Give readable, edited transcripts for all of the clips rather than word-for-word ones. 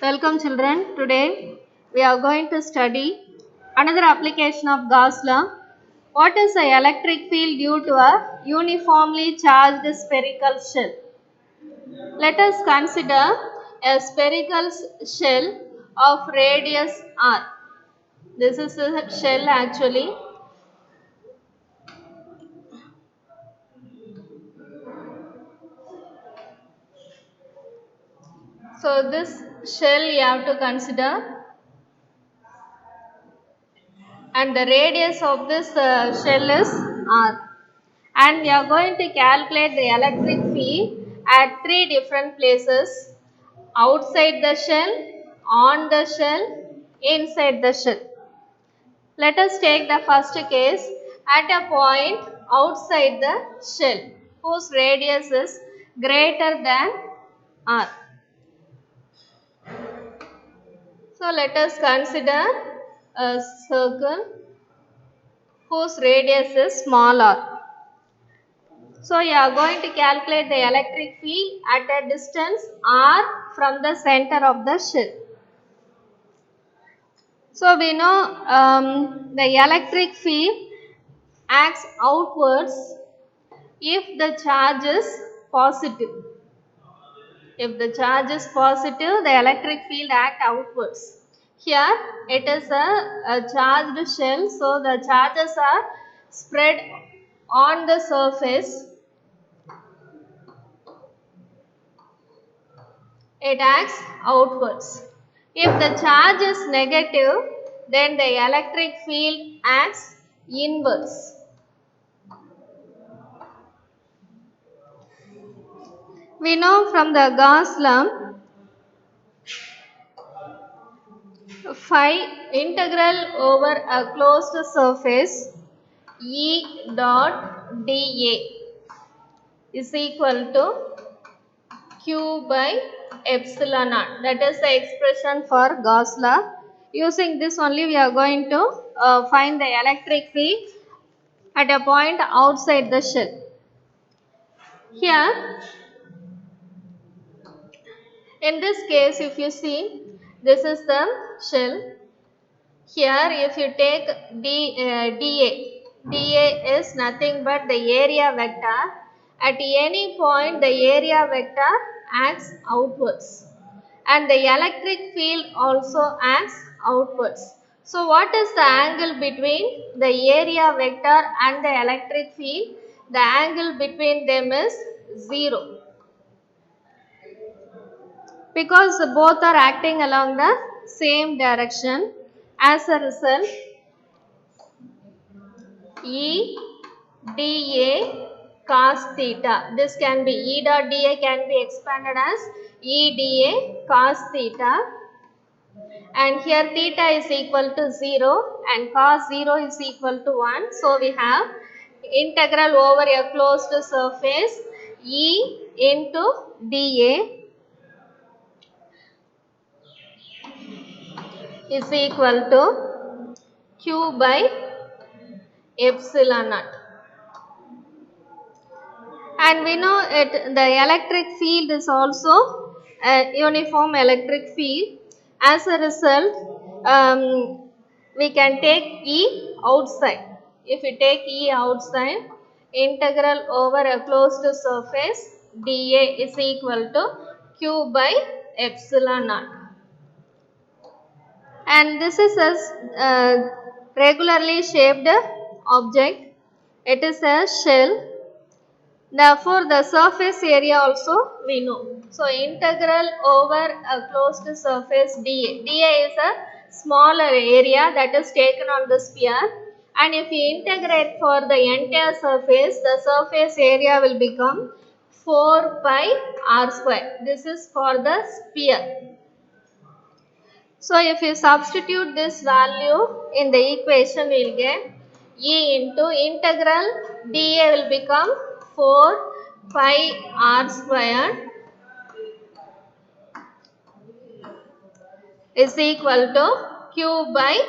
Welcome children. Today we are going to study another application of Gauss law. What is the electric field due to a uniformly charged spherical shell? Let us consider a spherical shell of radius r. This is a shell actually. So this shell you have to consider, and the radius of this shell is r. And we are going to calculate the electric field at three different places: outside the shell, on the shell, inside the shell. Let us take the first case at a point outside the shell whose radius is greater than r. So let us consider a circle whose radius is small r. So you are going to calculate the electric field at a distance r from the center of the shell. So we know the electric field acts outwards if the charge is positive. If the charge is positive, the electric field acts outwards. Here it is a charged shell, so the charges are spread on the surface. It acts outwards. If the charge is negative, then the electric field acts inwards. We know from the Gauss law, phi integral over a closed surface E dot dA is equal to Q by epsilon naught. That is the expression for Gauss law. Using this only we are going to find the electric field at a point outside the shell. Here, in this case, if you see, this is the shell. Here, if you take dA is nothing but the area vector. At any point, the area vector acts outwards, and the electric field also acts outwards. So, what is the angle between the area vector and the electric field? The angle between them is 0. Because both are acting along the same direction. As a result, E dA cos theta. This can be E dot dA can be expanded as E dA cos theta, and here theta is equal to 0 and cos 0 is equal to 1. So we have integral over a closed surface E into dA is equal to Q by epsilon naught. And we know the electric field is also a uniform electric field. As a result, we can take E outside. If we take E outside, integral over a closed surface dA is equal to Q by epsilon naught. And this is a regularly shaped object. It is a shell. Therefore, the surface area also we know. So, integral over a closed surface dA. dA is a smaller area that is taken on the sphere, and if we integrate for the entire surface, the surface area will become 4 pi r square. This is for the sphere. So, if you substitute this value in the equation, we will get E into integral dA will become 4 pi r square is equal to Q by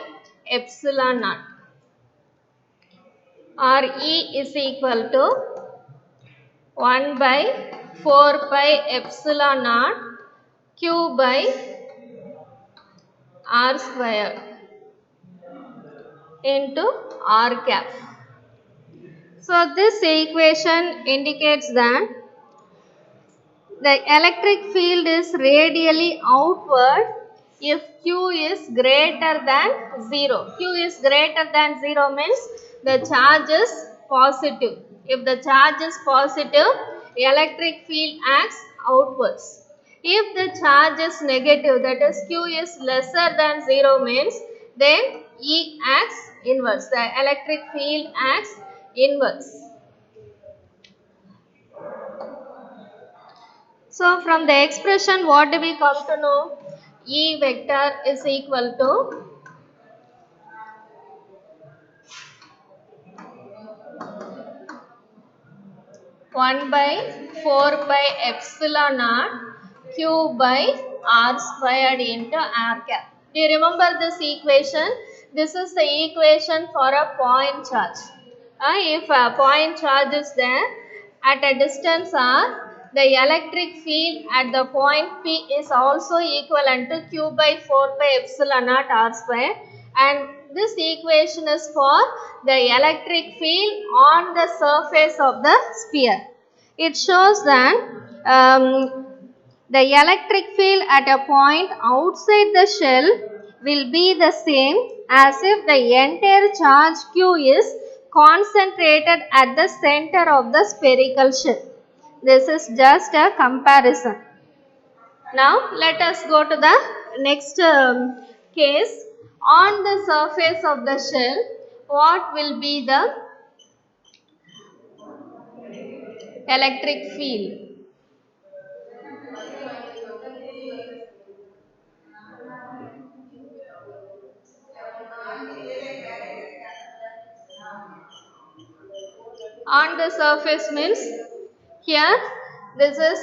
epsilon naught, or E is equal to 1 by 4 pi epsilon naught Q by r square into r cap. So this equation indicates that the electric field is radially outward if Q is greater than 0. Q is greater than 0 means the charge is positive. If the charge is positive, electric field acts outwards. If the charge is negative, that is Q is lesser than 0 means then E acts inwards. The electric field acts inwards. So from the expression, what do we come to know? E vector is equal to 1 by 4 by epsilon naught q by r squared into r cap. Do you remember this equation? This is the equation for a point charge. If a point charge is there at a distance r, the electric field at the point P is also equivalent to q by 4 by epsilon naught r square, and this equation is for the electric field on the surface of the sphere. It shows that the electric field at a point outside the shell will be the same as if the entire charge Q is concentrated at the center of the spherical shell. This is just a comparison. Now let us go to the next case. On the surface of the shell, what will be the electric field? On the surface means here this is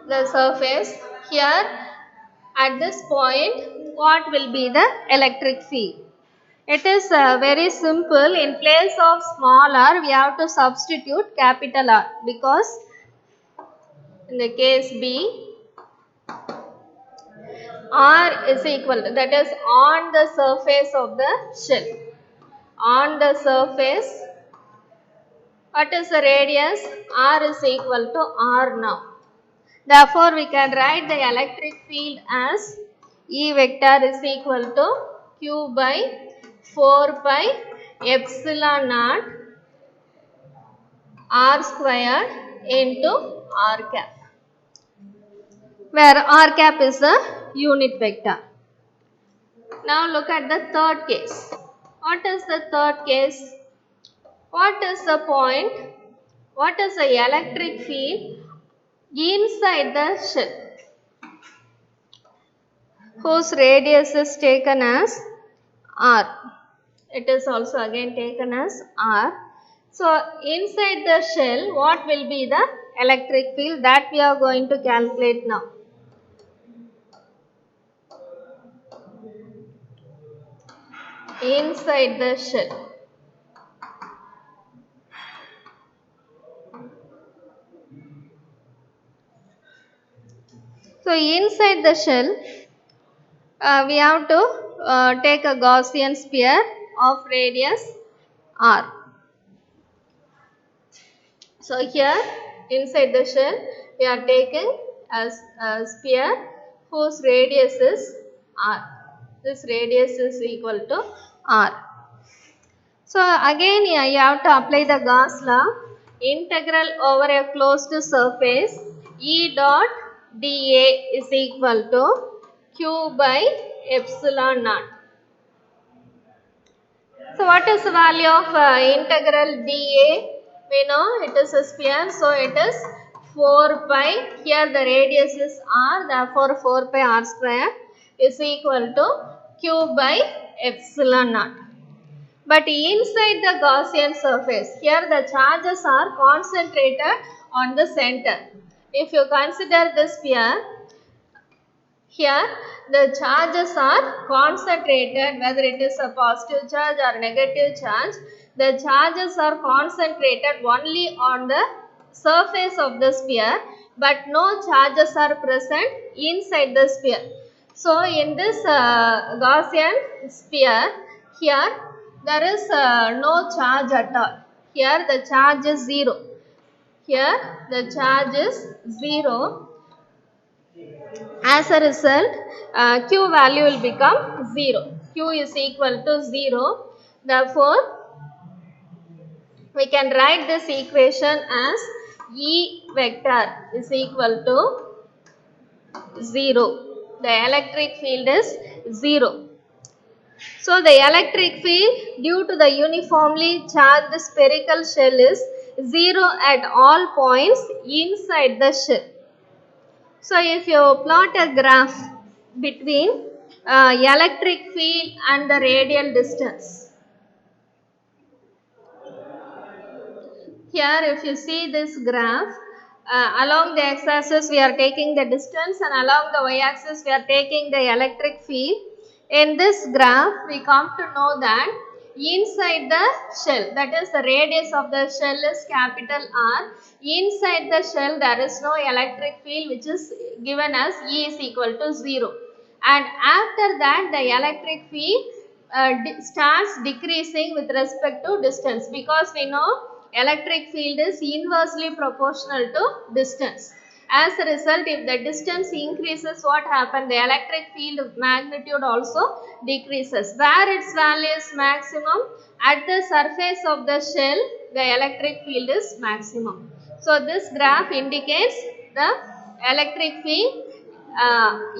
the surface. Here at this point, what will be the electric field? It is very simple. In place of small r, we have to substitute capital R, because in the case B, R is equal to, that is on the surface of the shell. On the surface, what is the radius? R is equal to R now. Therefore, we can write the electric field as E vector is equal to Q by 4 pi epsilon naught R squared into R cap, where R cap is the unit vector. Now look at the third case. What is the third case? What is the point? What is the electric field inside the shell, whose radius is taken as R? It is also again taken as R. So inside the shell, what will be the electric field? That we are going to calculate now. Inside the shell. So inside the shell, we have to take a Gaussian sphere of radius R. So here inside the shell, we are taking a sphere whose radius is R. This radius is equal to R. So again you have to apply the Gauss law. Integral over a closed surface, E dot dA is equal to Q by epsilon naught. So what is the value of integral dA? We know it is a sphere, so it is 4 pi. Here the radius is R, therefore 4 pi R square is equal to Q by epsilon naught. But inside the Gaussian surface, here the charges are concentrated on the center. If you consider this sphere, here the charges are concentrated, whether it is a positive charge or negative charge, the charges are concentrated only on the surface of the sphere, but no charges are present inside the sphere. So in this Gaussian sphere, here there is no charge at all. Here the charge is 0. Here the charge is 0. As a result, Q value will become 0. Q is equal to 0. Therefore, we can write this equation as E vector is equal to 0. The electric field is 0. So the electric field due to the uniformly charged spherical shell is 0 at all points inside the shell. So if you plot a graph between electric field and the radial distance. Here if you see this graph, along the x-axis we are taking the distance and along the y-axis we are taking the electric field. In this graph we come to know that inside the shell, that is the radius of the shell is capital R. Inside the shell there is no electric field, which is given as E is equal to 0. And after that the electric field starts decreasing with respect to distance, because we know electric field is inversely proportional to distance. As a result, if the distance increases, what happens? The electric field magnitude also decreases. Where its value is maximum? At the surface of the shell, the electric field is maximum. So this graph indicates the electric field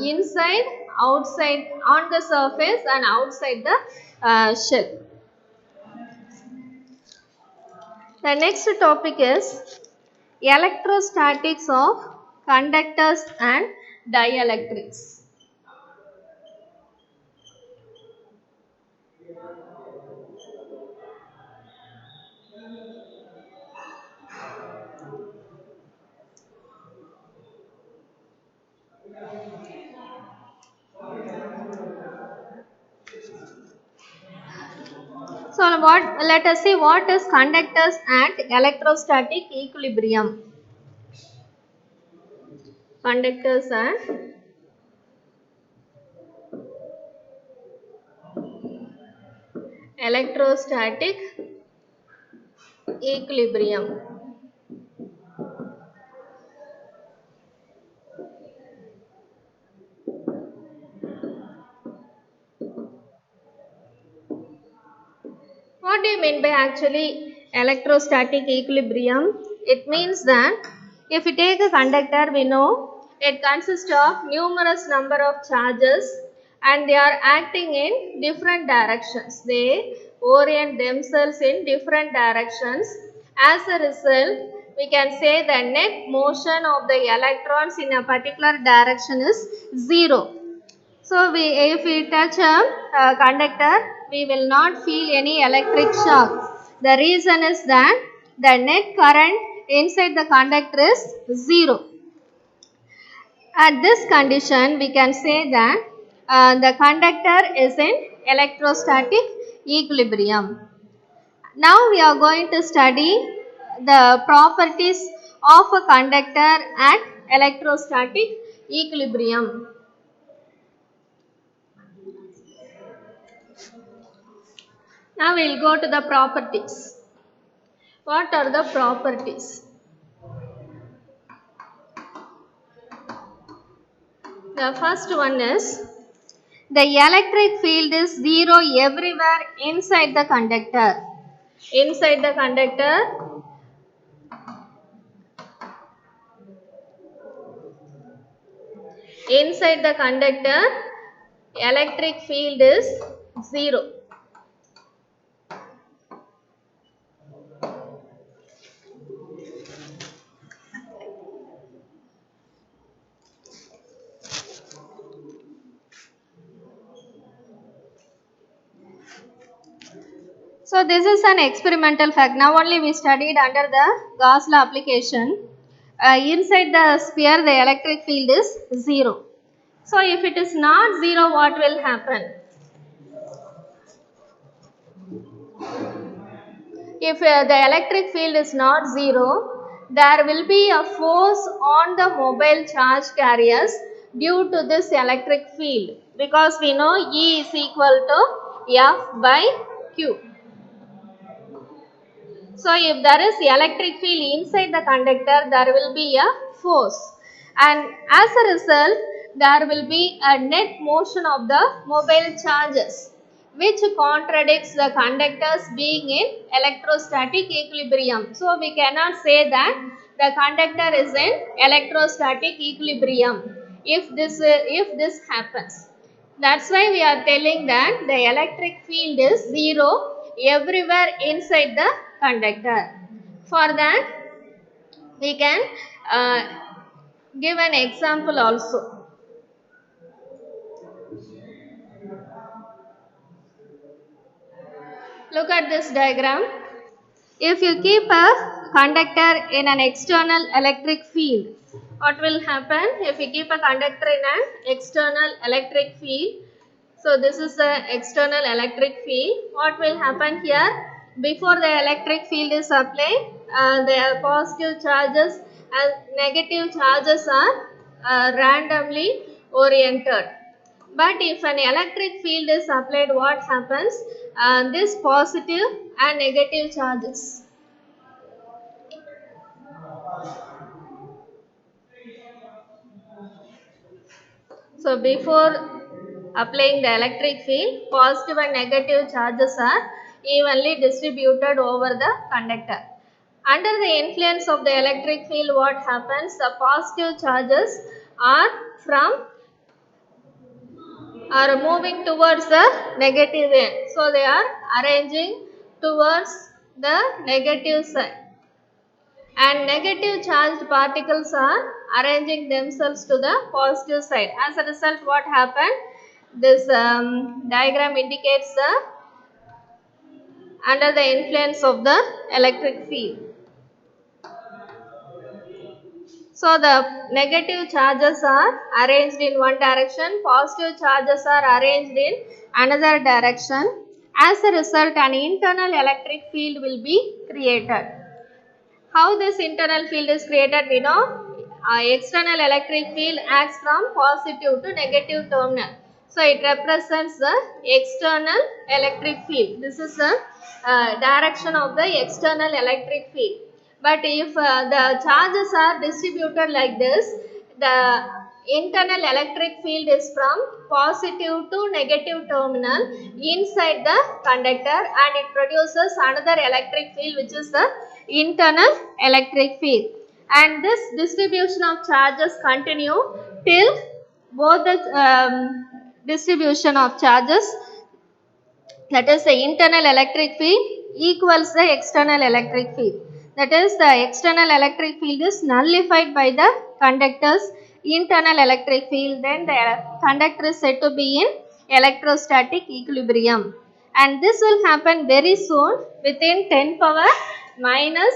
inside, outside, on the surface and outside the shell. The next topic is electrostatics of conductors and dielectrics. So let us see what is conductors and electrostatic equilibrium. Conductors and electrostatic equilibrium. What do you mean by actually electrostatic equilibrium? It means that if you take a conductor, we know it consists of numerous number of charges and they are acting in different directions. They orient themselves in different directions. As a result, we can say the net motion of the electrons in a particular direction is 0. So if we touch a conductor, we will not feel any electric shock. The reason is that the net current inside the conductor is 0. At this condition, we can say that the conductor is in electrostatic equilibrium. Now we are going to study the properties of a conductor at electrostatic equilibrium. Now we will go to the properties. What are the properties? The first one is the electric field is 0 everywhere inside the conductor. Inside the conductor, electric field is 0. So this is an experimental fact. Now only we studied under the Gauss law application. Inside the sphere the electric field is 0. So if it is not 0, what will happen? If the electric field is not 0, there will be a force on the mobile charge carriers due to this electric field, because we know E is equal to F by Q. So if there is electric field inside the conductor, there will be a force, and as a result there will be a net motion of the mobile charges, which contradicts the conductors being in electrostatic equilibrium. So we cannot say that the conductor is in electrostatic equilibrium if this happens. That's why we are telling that the electric field is zero everywhere inside the conductor. For that, we can uh, give an example also. Look at this diagram. If you keep a conductor in an external electric field, what will happen? If you keep a conductor in an external electric field, so this is the external electric field. What will happen here? Before the electric field is applied, the positive charges and negative charges are randomly oriented. But if an electric field is applied, what happens? This positive and negative charges. So before applying the electric field, positive and negative charges are evenly distributed over the conductor. Under the influence of the electric field, what happens? The positive charges are moving towards the negative end. So they are arranging towards the negative side, and negative charged particles are arranging themselves to the positive side. As a result, what happened? This diagram indicates the under the influence of the electric field. So the negative charges are arranged in one direction, positive charges are arranged in another direction. As a result, an internal electric field will be created. How this internal field is created? We know external electric field acts from positive to negative terminal. So it represents the external electric field. This is the direction of the external electric field. But if the charges are distributed like this, the internal electric field is from positive to negative terminal inside the conductor, and it produces another electric field, which is the internal electric field. And this distribution of charges continue till both the distribution of charges, that is the internal electric field, equals the external electric field. That is, the external electric field is nullified by the conductor's internal electric field. Then the conductor is said to be in electrostatic equilibrium. And this will happen very soon, within 10 power minus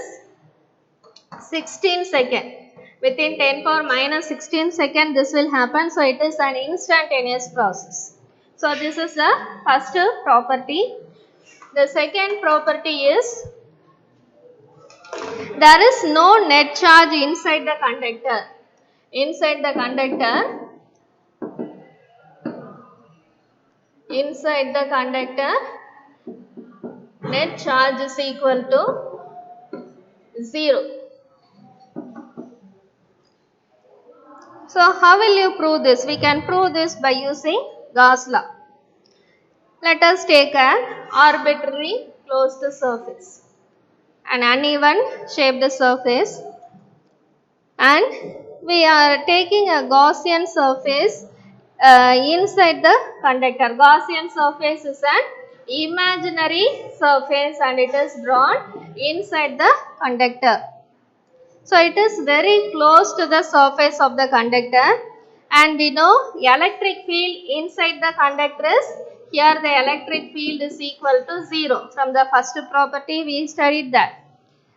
16 second. Within 10 power minus 16 second this will happen. So it is an instantaneous process. So this is the first property. The second property is there is no net charge inside the conductor. Inside the conductor, net charge is equal to 0. So how will you prove this? We can prove this by using Gauss law. Let us take an arbitrary closed surface, an uneven shaped surface, and we are taking a Gaussian surface inside the conductor. Gaussian surface is an imaginary surface and it is drawn inside the conductor. So it is very close to the surface of the conductor, and we know electric field inside the conductor is, here the electric field is equal to 0. From the first property we studied that.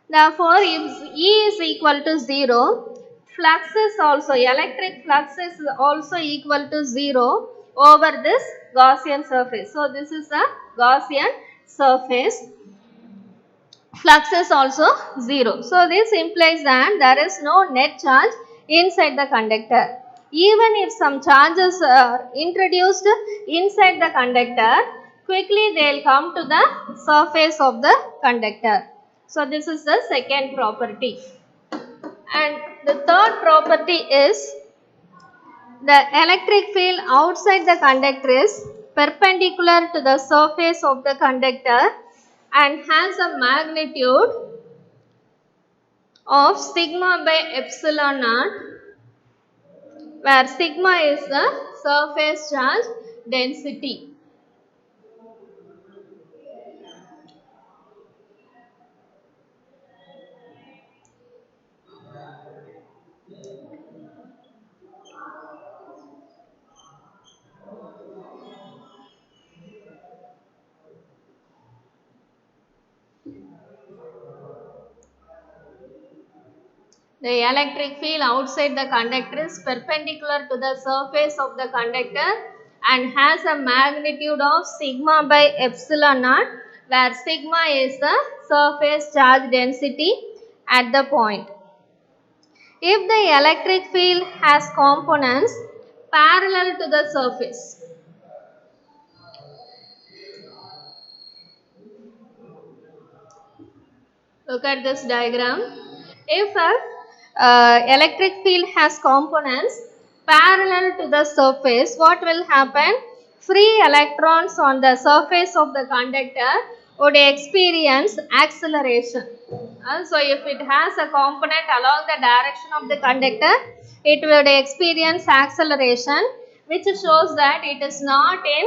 Therefore, if E is equal to 0, flux is also, electric flux is also equal to 0 over this Gaussian surface. So this is a Gaussian surface. Flux is also 0. So this implies that there is no net charge inside the conductor. Even if some charges are introduced inside the conductor, quickly they will come to the surface of the conductor. So this is the second property. And the third property is the electric field outside the conductor is perpendicular to the surface of the conductor and has a magnitude of sigma by epsilon naught, where sigma is the surface charge density. The electric field outside the conductor is perpendicular to the surface of the conductor and has a magnitude of sigma by epsilon naught, where sigma is the surface charge density at the point. If the electric field has components parallel to the surface, look at this diagram. If a electric field has components parallel to the surface, what will happen? Free electrons on the surface of the conductor would experience acceleration. So if it has a component along the direction of the conductor, it would experience acceleration, which shows that it is not in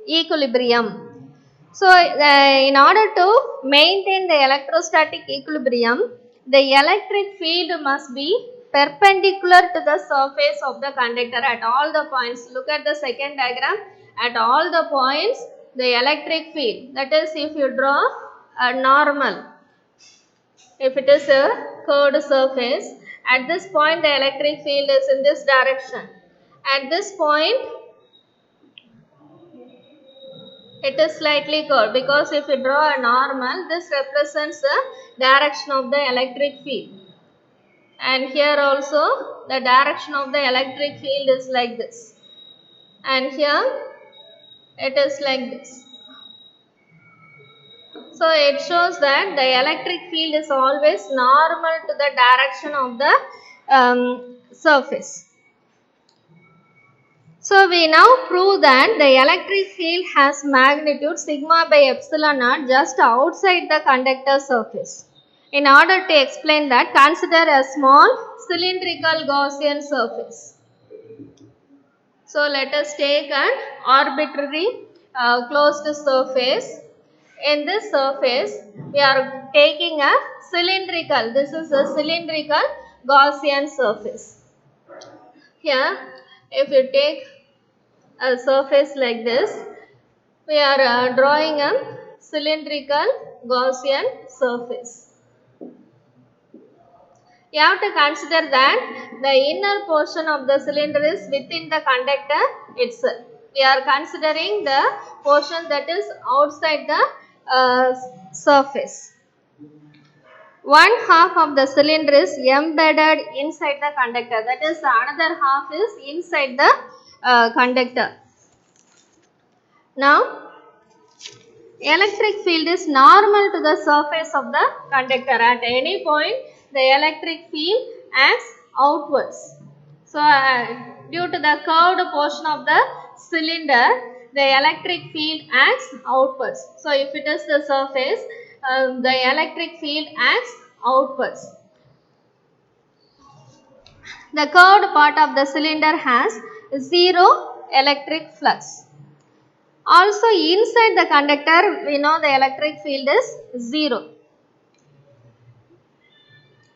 equilibrium. So, in order to maintain the electrostatic equilibrium, the electric field must be perpendicular to the surface of the conductor at all the points. Look at the second diagram. At all the points, the electric field, that is, if you draw a normal, if it is a curved surface, at this point the electric field is in this direction. At this point, it is slightly curved, because if you draw a normal, this represents the direction of the electric field. And here also the direction of the electric field is like this. And here it is like this. So it shows that the electric field is always normal to the direction of the surface. So we now prove that the electric field has magnitude sigma by epsilon naught just outside the conductor surface. In order to explain that, consider a small cylindrical Gaussian surface. So let us take an arbitrary closed surface. In this surface, we are taking a cylindrical, this is a cylindrical Gaussian surface. Here, if you take a surface like this, we are drawing a cylindrical Gaussian surface. You have to consider that the inner portion of the cylinder is within the conductor itself. We are considering the portion that is outside the surface. One half of the cylinder is embedded inside the conductor, that is, the another half is inside the conductor. Now, electric field is normal to the surface of the conductor. At any point, the electric field acts outwards. So, due to the curved portion of the cylinder, the electric field acts outwards. So, if it is the surface, the electric field acts outwards. The curved part of the cylinder has zero electric flux. Also, inside the conductor, we know the electric field is 0.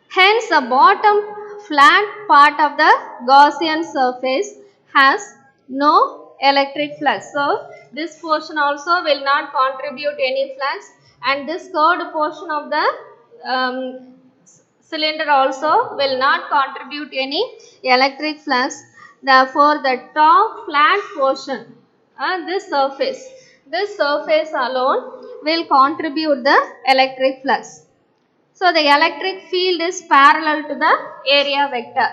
Hence, the bottom flat part of the Gaussian surface has no electric flux. So, this portion also will not contribute any flux, and this curved portion of the cylinder also will not contribute any electric flux. Therefore, the top flat portion, this surface alone will contribute the electric flux. So, the electric field is parallel to the area vector.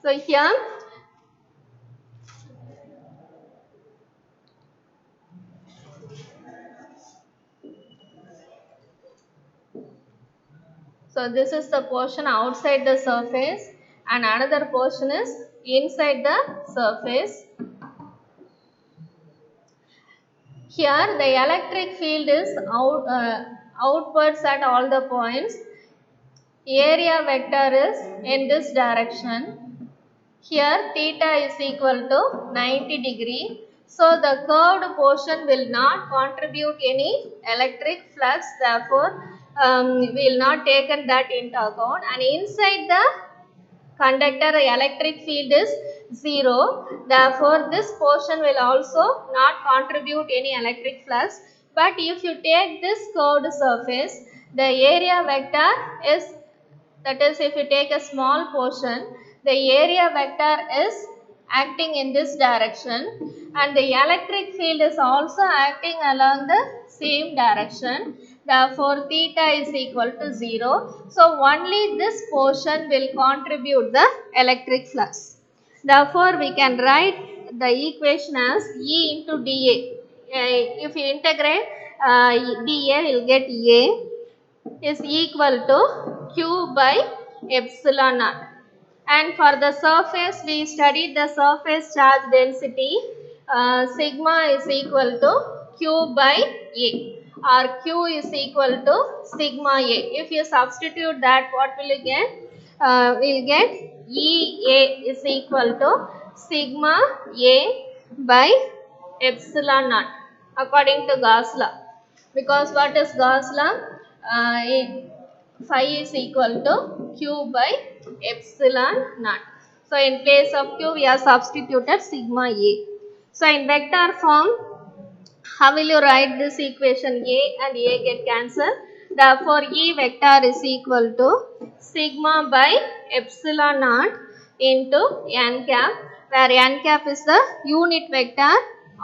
So here this is the portion outside the surface and another portion is inside the surface. Here the electric field is outwards at all the points. Area vector is in this direction. Here theta is equal to 90 degree. So the curved portion will not contribute any electric flux, therefore we will not taken that into account, and inside the conductor the electric field is 0, therefore this portion will also not contribute any electric flux. But if you take this curved surface, the area vector is, that is, if you take a small portion, the area vector is acting in this direction and the electric field is also acting along the same direction. Therefore, theta is equal to 0. So, only this portion will contribute the electric flux. Therefore, we can write the equation as E into dA. If you integrate dA, we will get A is equal to Q by epsilon naught. And for the surface, we studied the surface charge density. Sigma is equal to Q by A, or Q is equal to sigma A. If you substitute that, what will you get? We will get EA is equal to sigma A by epsilon naught according to Gauss law. Because what is Gauss law? Phi is equal to Q by epsilon naught. So in place of Q, we have substituted sigma A. So in vector form, how will you write this equation? A and A get cancelled. Therefore, E vector is equal to sigma by epsilon naught into n cap, where n cap is the unit vector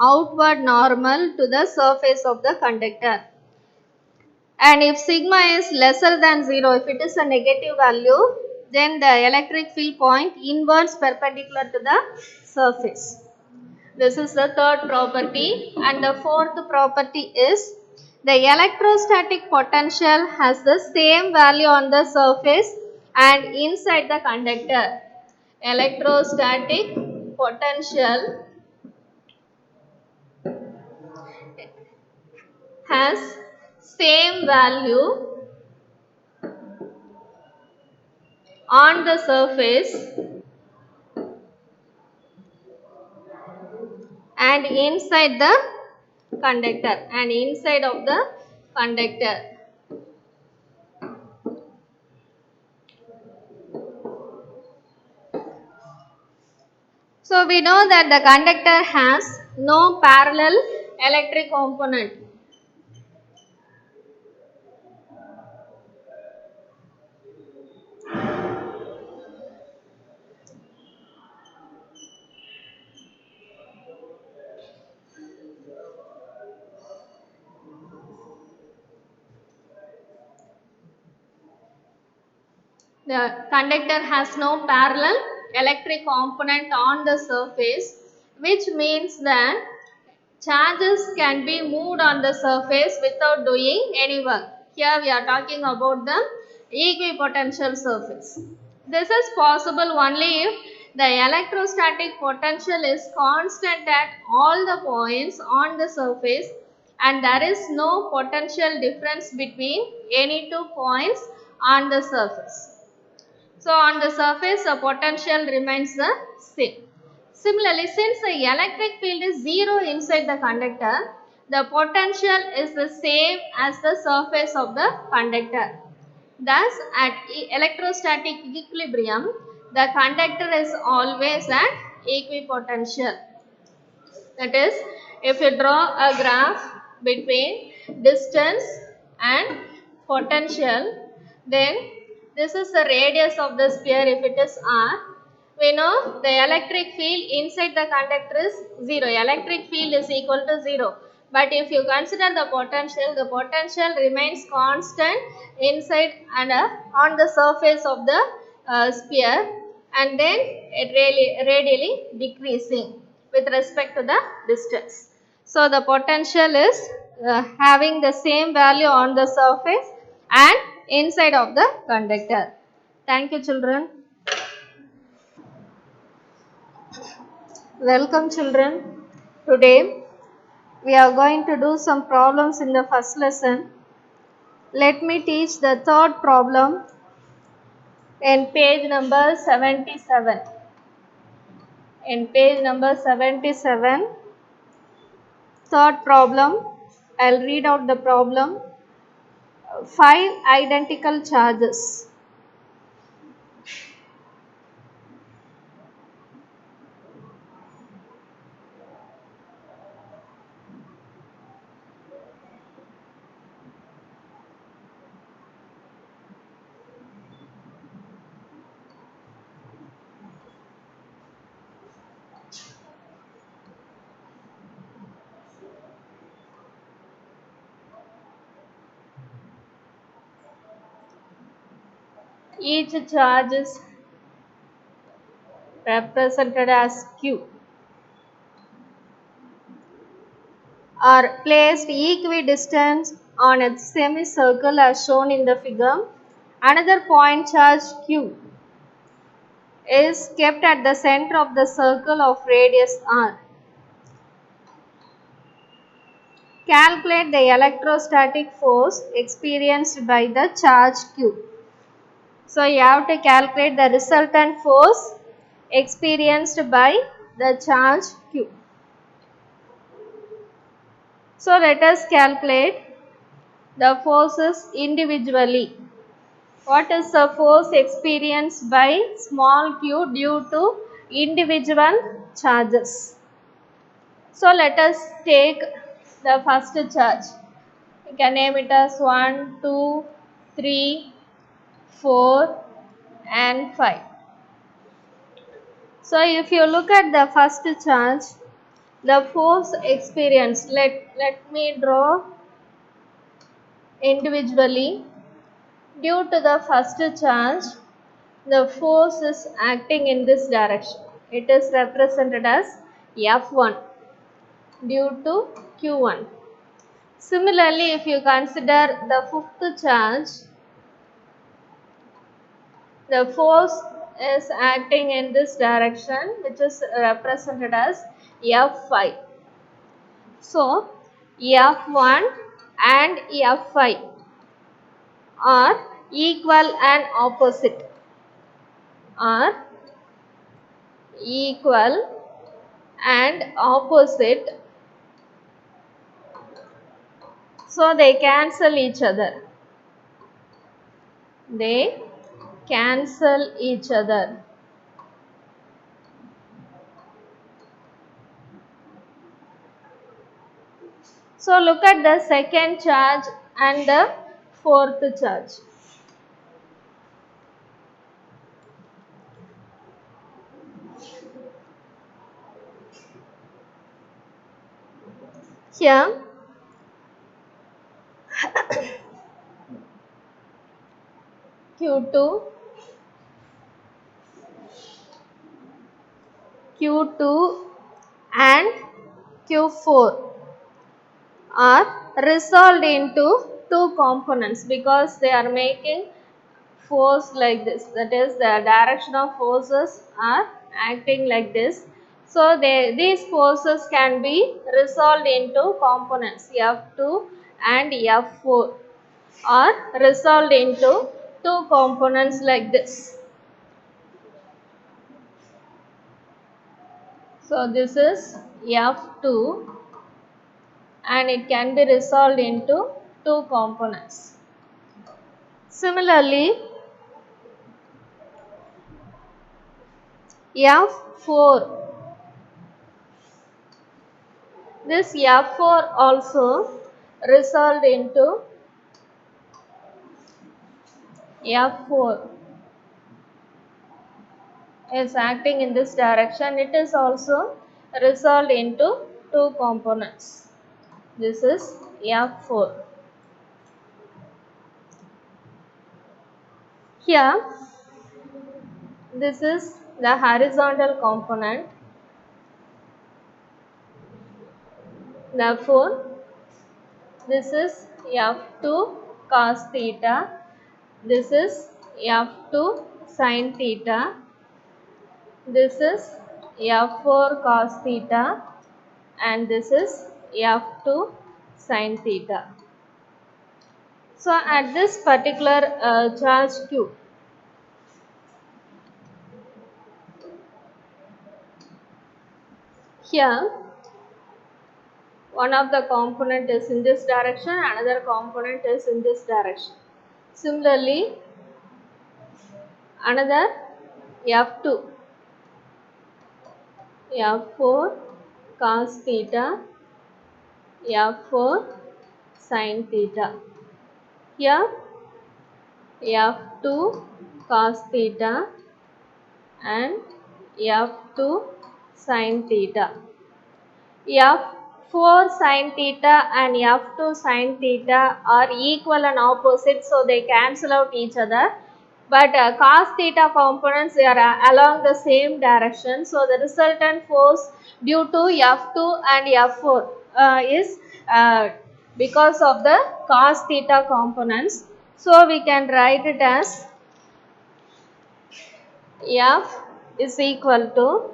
outward normal to the surface of the conductor. And if sigma is lesser than 0, if it is a negative value, then the electric field point inverts perpendicular to the surface. This is the third property. And the fourth property is the electrostatic potential has the same value on the surface and inside the conductor. Electrostatic potential has same value on the surface and inside the conductor and inside of the conductor. So we know that the conductor has no parallel electric component. The conductor has no parallel electric component on the surface, which means that charges can be moved on the surface without doing any work. Here we are talking about the equipotential surface. This is possible only if the electrostatic potential is constant at all the points on the surface and there is no potential difference between any two points on the surface. So on the surface, the potential remains the same. Similarly, since the electric field is 0 inside the conductor, the potential is the same as the surface of the conductor. Thus, at electrostatic equilibrium, the conductor is always at equipotential. That is, if you draw a graph between distance and potential, then this is the radius of the sphere if it is r. We know the electric field inside the conductor is 0. Electric field is equal to 0. But if you consider the potential remains constant inside and on the surface of the sphere. and then it radially decreasing with respect to the distance. So the potential is having the same value on the surface and inside of the conductor. Thank you, children. Welcome, children. Today we are going to do some problems in the first lesson. Let me teach the third problem in page number 77. In page number 77, third problem, I'll read out the problem. 5 identical charges. Each charge is represented as Q, are placed equidistant on a semicircle as shown in the figure. Another point charge Q is kept at the center of the circle of radius R. Calculate the electrostatic force experienced by the charge Q. So you have to calculate the resultant force experienced by the charge Q. So let us calculate the forces individually. What is the force experienced by small q due to individual charges? So let us take the first charge. You can name it as 1, 2, 3, 4 and 5. So if you look at the first charge, the force experienced, let me draw individually. Due to the first charge, the force is acting in this direction. It is represented as F1 due to Q1. Similarly, if you consider the fifth charge, the force is acting in this direction, which is represented as F5. So, F1 and F5 are equal and opposite. Are equal and opposite, so they cancel each other. They cancel each other. So look at the second charge and the fourth charge. Here Q2, Q2 and Q4 are resolved into two components because they are making force like this, that is the direction of forces are acting like this. So these forces can be resolved into components F2 and F4 are resolved into two components like this. So this is F2 and it can be resolved into two components. Similarly, F4, this F4 also resolved into F4 is acting in this direction. It is also resolved into two components. This is F4. Here, this is the horizontal component. Therefore, this is F2 cos theta, this is F2 sin theta, this is F4 cos theta, and this is F2 sin theta. So, at this particular charge Q, here one of the component is in this direction, another component is in this direction. Similarly, another F2, F4 cos theta, F4 sin theta. Here F2 cos theta and F2 sin theta. F4 sin theta and F2 sin theta are equal and opposite, so they cancel out each other. But cos theta components, they are along the same direction, so the resultant force due to F2 and F4 is because of the cos theta components. So we can write it as F is equal to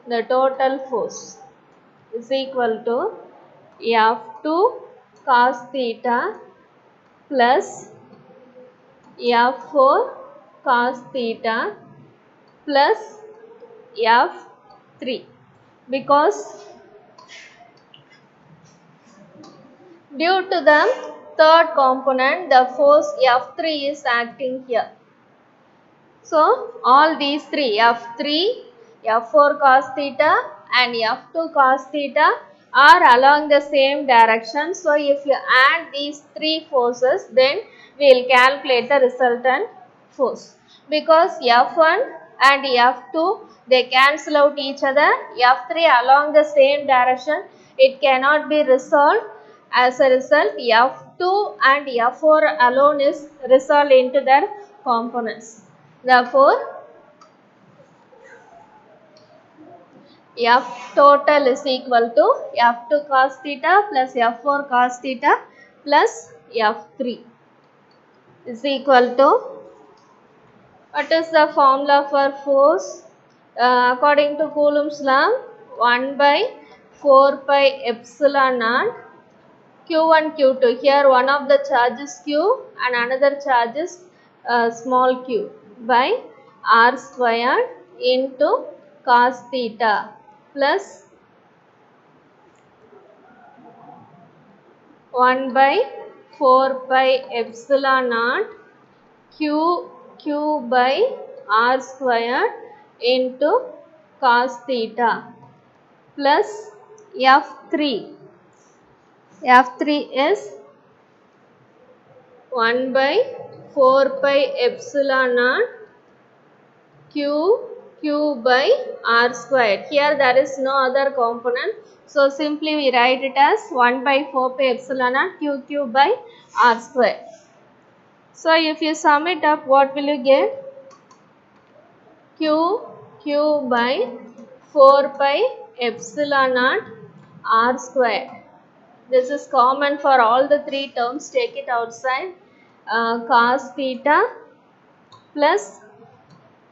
the total force is equal to F2 cos theta plus F4 cos theta plus F3, because due to the third component the force F3 is acting here. So, all these three, F3, F4 cos theta and F2 cos theta are along the same direction. So, if you add these three forces, then we will calculate the resultant force. Because F1 and F2, they cancel out each other. F3 along the same direction, it cannot be resolved. As a result, F2 and F4 alone is resolved into their components. Therefore, F total is equal to F2 cos theta plus F4 cos theta plus F3 is equal to, what is the formula for force? According to Coulomb's law, 1 by 4 pi epsilon naught Q1 Q2. Here one of the charge is Q and another charge is small q by r squared into cos theta plus 1 by 4 pi epsilon naught q by r squared into cos theta plus F3. F3 is 1 by 4 pi epsilon naught q by r squared. Here there is no other component, so simply we write it as 1 by 4 pi epsilon naught q by r squared. So if you sum it up, what will you get? q by 4 pi epsilon naught r squared. This is common for all the three terms. Take it outside. Cos theta plus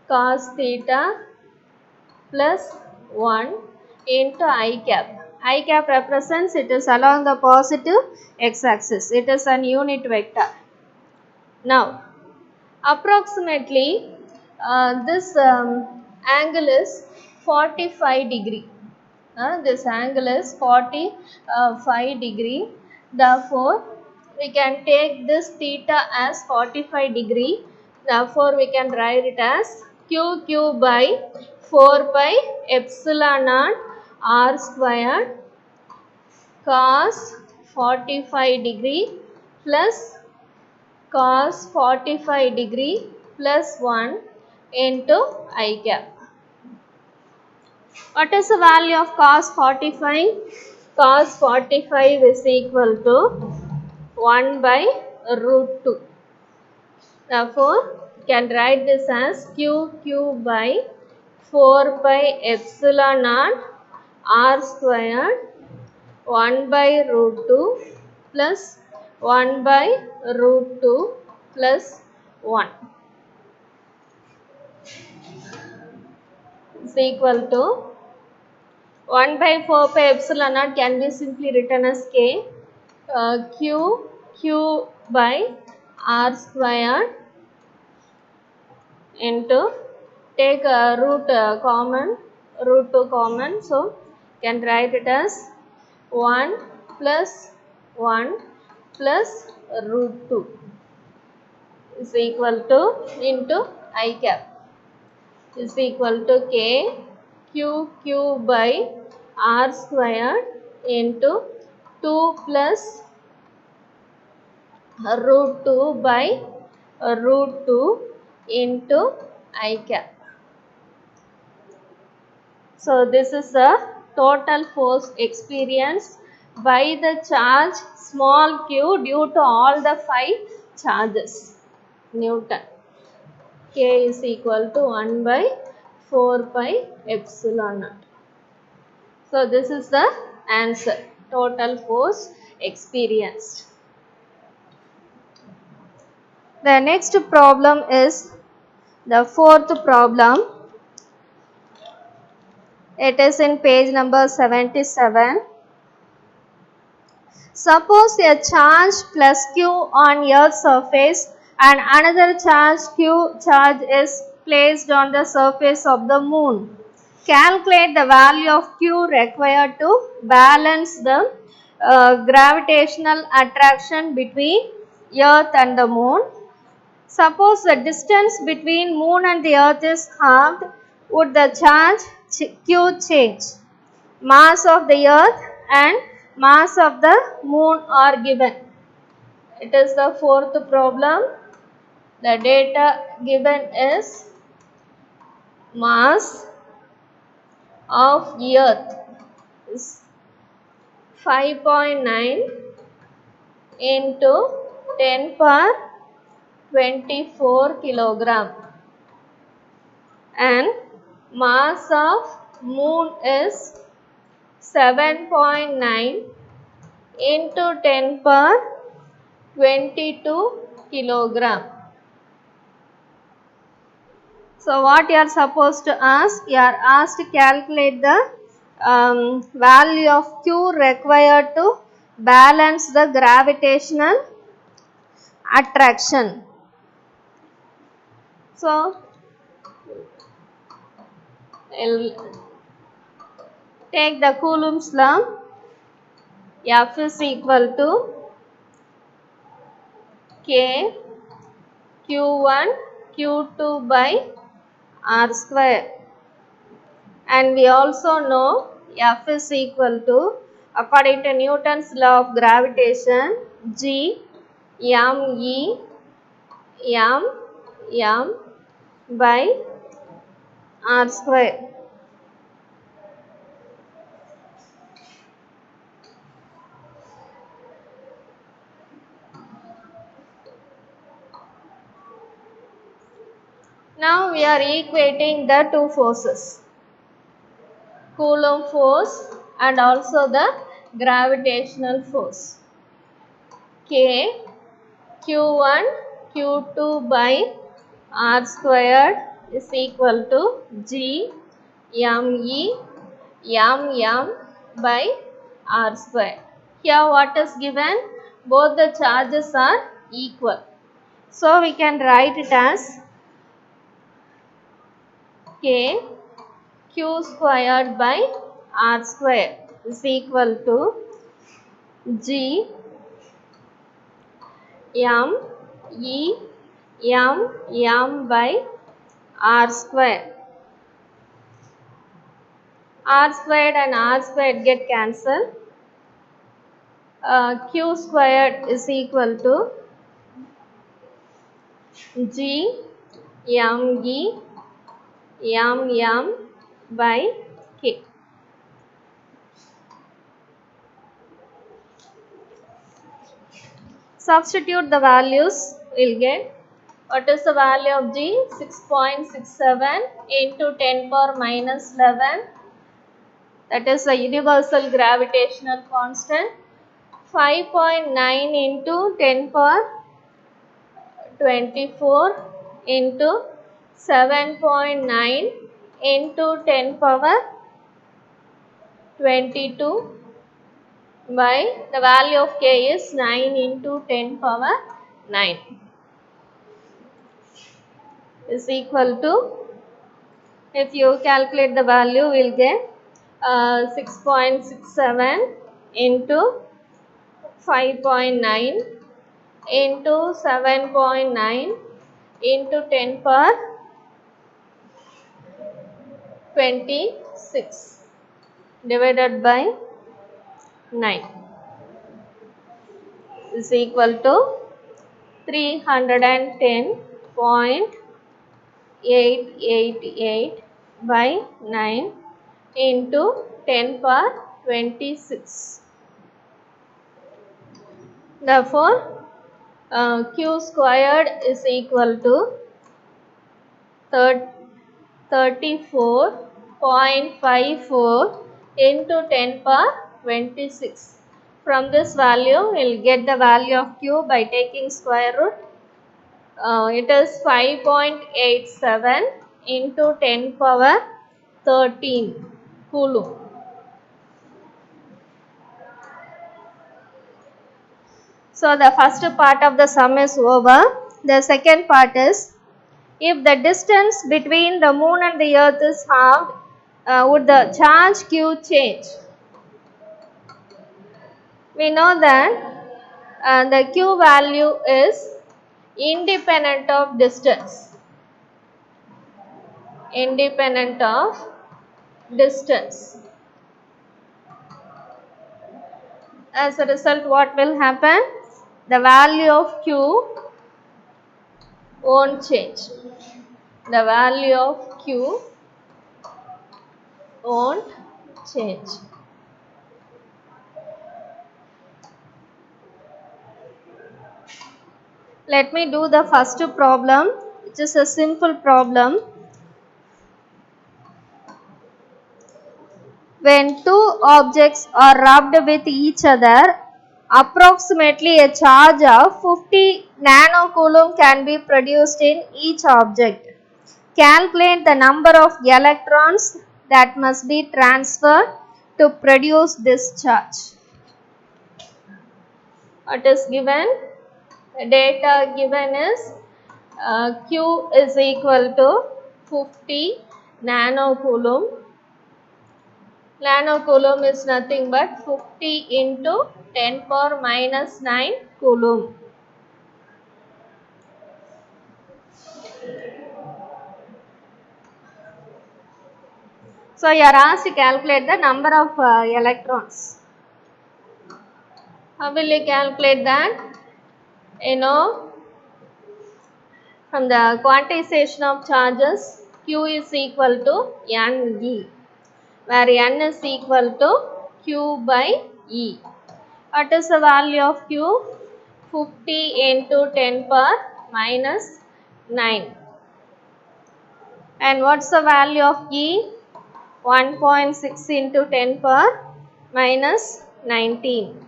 cos theta plus 1 into I cap. I cap represents, it is along the positive x-axis. It is an unit vector. Now, approximately this angle is 45 degree. This angle is 45 degree. Therefore, we can take this theta as 45 degree. Therefore, we can write it as q by 4 pi epsilon naught r squared cos 45 degree plus cos 45 degree plus 1 into I cap. What is the value of cos 45? Cos 45 is equal to 1 by root 2. Therefore, can write this as QQ by 4 pi epsilon naught r squared 1 by root 2 plus 1 by root 2 plus 1 is equal to 1 by 4 pi epsilon naught can be simply written as k q by r squared into take root root 2 common, so can write it as 1 plus 1 plus root 2 is equal to into I cap is equal to k q by r squared into 2 plus root 2 by root 2 into I cap. So this is the total force experienced by the charge small q due to all the 5 charges Newton. K is equal to 1 by 4 pi epsilon naught. So this is the answer, total force experienced. The next problem is the fourth problem. It is in page number 77. Suppose a charge plus q on Earth's surface and another charge q is placed on the surface of the moon. Calculate the value of q required to balance the gravitational attraction between Earth and the moon. Suppose the distance between moon and the Earth is halved, would the charge q change? Mass of the Earth and mass of the moon are given. It is the fourth problem. The data given is mass of Earth is 5.9 into 10 power 24 kilogram and mass of moon is 7.9 into 10 power 22 kilogram. So what you are supposed to ask? You are asked to calculate the value of q required to balance the gravitational attraction. So I'll take the Coulomb's law. F is equal to k q1 q2 by r square, and we also know F is equal to, according to Newton's law of gravitation, G m e m by r square. Now we are equating the two forces, Coulomb force and also the gravitational force. K q1 q2 by r squared is equal to G m e m by r square. Here what is given? Both the charges are equal. So we can write it as k q squared by r square is equal to G m e m by r square. R squared and r squared get cancelled. Q squared is equal to G m e m by k. Substitute the values, we'll get What is the value of G? 6.67 into 10 power minus 11. That is the universal gravitational constant. 5.9 into 10 power 24 into 7.9 into 10 power 22 by the value of K is 9 into 10 power 9 is equal to, if you calculate the value, we will get 6.67 into 5.9 into 7.9 into 10 power 26 divided by 9 is equal to 310.888 by 9 into 10 power 26. Therefore, Q squared is equal to 34.54 into 10 power 26. From this value, we will get the value of Q by taking square root. It is 5.87 into 10 power 13 Coulomb. So, the first part of the sum is over. The second part is, if the distance between the moon and the earth is halved, would the charge Q change? We know that the Q value is independent of distance. Independent of distance. As a result, what will happen? The value of Q won't change. The value of Q won't change. Let me do the first problem, which is a simple problem. When two objects are rubbed with each other, approximately a charge of 50 nanocoulomb can be produced in each object. Calculate the number of electrons that must be transferred to produce this charge. What is given? The data given is Q is equal to 50 nanocoulomb. Nanocoulomb is nothing but 50 into 10 power minus 9 coulomb. So, you are asked to calculate the number of electrons. How will you calculate that? You know, from the quantization of charges, Q is equal to NE, where N is equal to Q by E. What is the value of Q? 50 into 10 power minus 9. And what's the value of E? 1.6 into 10 power minus 19.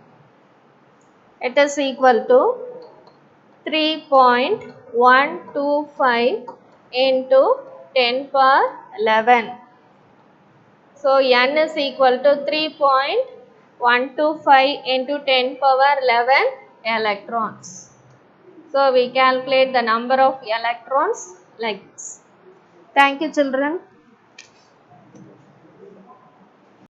It is equal to 3.125 into 10 power 11. So, N is equal to 3.125 into 10 power 11 electrons. So, we calculate the number of electrons like this. Thank you, children.